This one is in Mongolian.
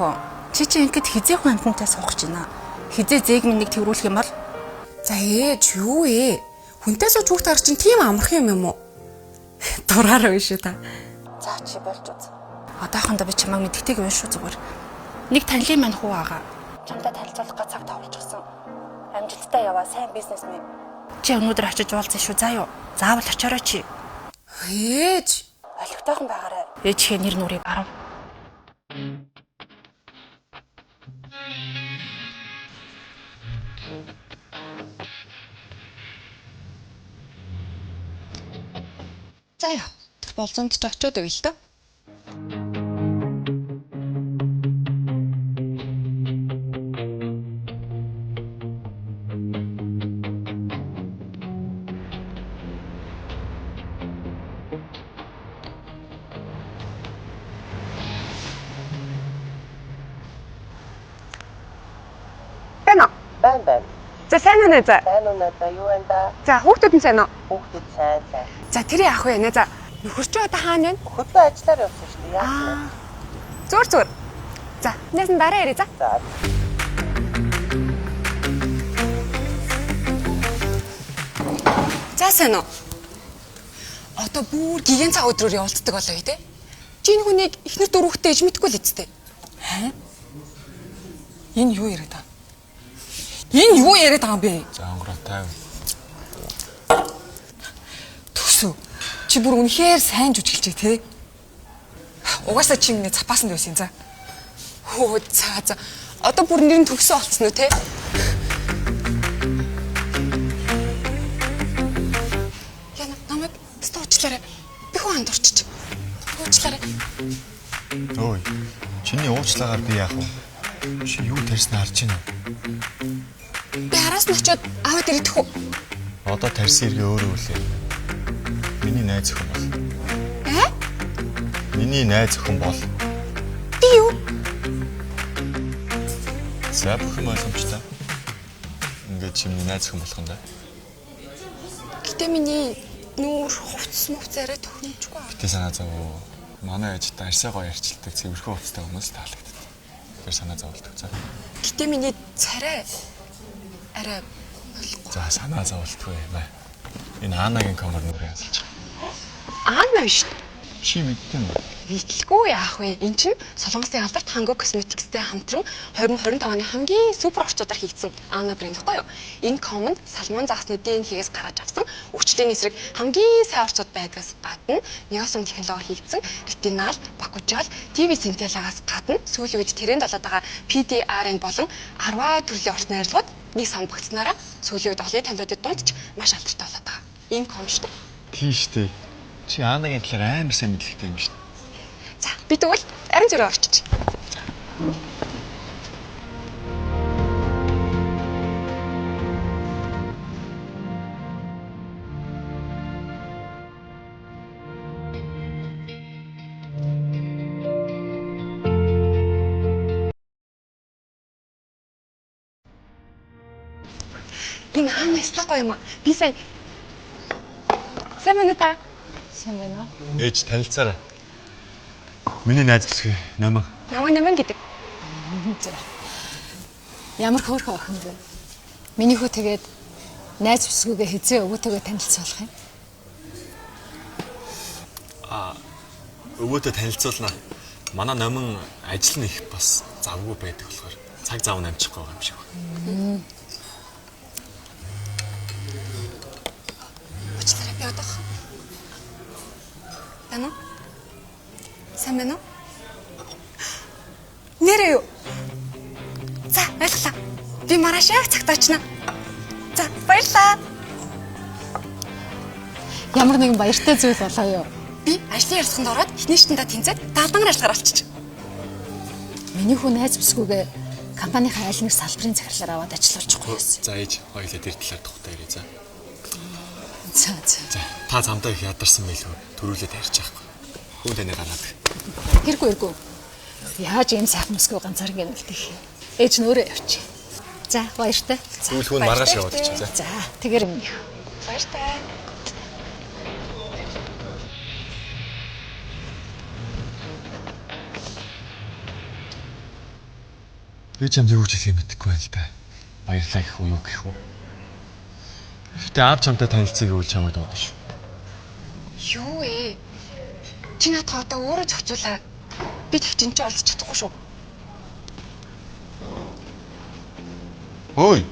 минийхөө. Чи ингэж хизээх амтантай суух гэж байна. Хизээ зээг минь нэг тэрүүлэх юм бол. За ээж юу ээ? Хүнтэй сууж хүүхд харж чинь тийм амархан юм уу? Дураараа биш үү та? За чи болж үз. Одоохондоо би чамайг мэддэг юм шүү зүгээр. Нэг танилын мань хүү байгаа. Чамтай танилцуулах га цаг тавуулчихсан. Амжилттай яваа сайн бизнесмен. Чи өнөөдөр очиж уулзсан шүү заа юу? Заавал очиорой чи. Ээж, Олигтойхон байгаарай. Ээжийнхээ нэр нүрийг барав. за яа. Болзонд ч очиод өгье л дөө. Байна. За сайн уу нэ за. Сайн уу надаа юу байна да? За хүүхдүүд нь сайн уу? Хүүхдүүд сайн. За тэр яах вэ нэ за. Нөхөр чи одоо хаана вэ? Хөдөө ажиллаар явсан шүү дээ. Яах вэ? Зүгээр. За, нэсэн дараа ярий за. За. За сайн уу? Одоо бүр гигэн цаг өдрөөр явуулдаг болоо тий. Чи энэ хүнийг ихнэр дөрөвхтэй ээж мэдгүй л эцтэй. Энэ юу яриад байгаа? Энэ юу яриад байгаа юм бэ? За онгороо 50. Төсөө. Чи бүр үнэхээр сайн жүжиглэж тий. Угаасаа чи миний цапаасанд байсан за. Хөө за. Одоо бүр нэр нь төгсөө болцсон уу тий? Яна намайг стоочлаарай. Би хүн андуурчих. Уучлаарай. Ой. Чиний уучлагаар би яах вэ? Чи юу тарьснаа харж байна уу? Би араас нь очиод аваад ирэх үү? Одоо тарьсан иргээ өөрөө үлээ. Миний найз охин бол. Миний найз охин бол. Би юу? За бүхэн ойлгомжтой. Ингээд чи миний найз охин болох юм да. Гэтэ миний нүүр хувцс арай төхнөжгүй аа. Гэтэ санаа зов. Манай ээжтэй арьсаа гоё ярьчилдаг цэвэрхэн хувцастай хүмүүс таалагддаг. Тэр санаа зовлдог за. Гэтэ миний царай арай За санаа зовлтгүй юм аа. Энэ Анагийн камер нүрээ янзалж байгаа. Аана биш. Чи мэдтэн үү? Итлгүй яах вэ? Эн чинь Солонгосын алдарт Ханго Косметикстэй хамтран 2025 оны хамгийн супер орчуудаар хийгдсэн Аана брэнд гэхгүй юу? Энэ комонд салмон загсны ДНХ-гээс гаргаж авсан өвчтөний эсрэг хамгийн сайн орчууд байдгаас гадна неосон технологиор хийгдсэн ретинал, бакужал, ТВ синтелагаас гадна сүүлийн үед тренд болоод байгаа PDRN болон 10 төрлийн орчны арилгууд нэг сан багцнараа сүүлийн үед олон танилуудад дундч маш алдартай болоод байгаа. Энэ ком шүү дээ. Тийм шүү дээ. Чи Анагийн талаар амар сайн мэдлэгтэй юм шүү дээ. За, би тэгвэл арин зүрээ орчиж. Энэ хаана истаггүй юм аа. Би сайн байна та. Сайн байна уу? Ээж танилцаарай. Миний найз бүсгүй Наман. Наман гэдэг. Ямар хөөрхөн охин бэ? Минийхөө тэгээд найз бүсгүйгээ хизээ өвөөтэйгээ танилцуулах юм. Өвөөтэй танилцуулна. Манай Наман ажил нь их бас завгүй байдаг болохоор цаг зав намжихгүй байгаа юм шиг байна. Уучлаарай би одоо. Тано? Сайн байна уу? Нэрээ юу? За, ойлголаа. Би маргааш яг цагт очно. За, баярлалаа. Ямар нэгэн баяртай зүйл болоо юу? Би ажлын ярилцлаганд ороод эхнийчтэндээ тэнцээд даалдан ажиллагаар олчих. Миний хүн найз бүсгүйгээ компанийн айл нэг салбарын захирлаар аваад ажиллуулчихгүй байсан. За ээж хоёулаа тэр талаар тухтай ярий за. За. За та замдаа их ядарсан байлгүй төрүүлээд ярьж байхгүй. Хүн таныг гараад. Хэрэггүй. Яаж ийм сайхан бүсгүй ганцаар ингэ үлдэх юм. Ээж нь өөрөө явчих. За баяртай. Тэгвэл хүн маргааш яваад чи за. За тэгэр юм. Баяртай. Би ч юм юу гэж хэлэх юм мэдэхгүй байна л да. Баярлалаа гэх үү юу гэх үү. Гэтэ аав чамтай танилцъя гэвэл чамайг дуудана шүү. Юу ээ? Чи надад одоо өөрөө зохицуулаа. Би тавчинч олж чадахгүй шүү. Ой.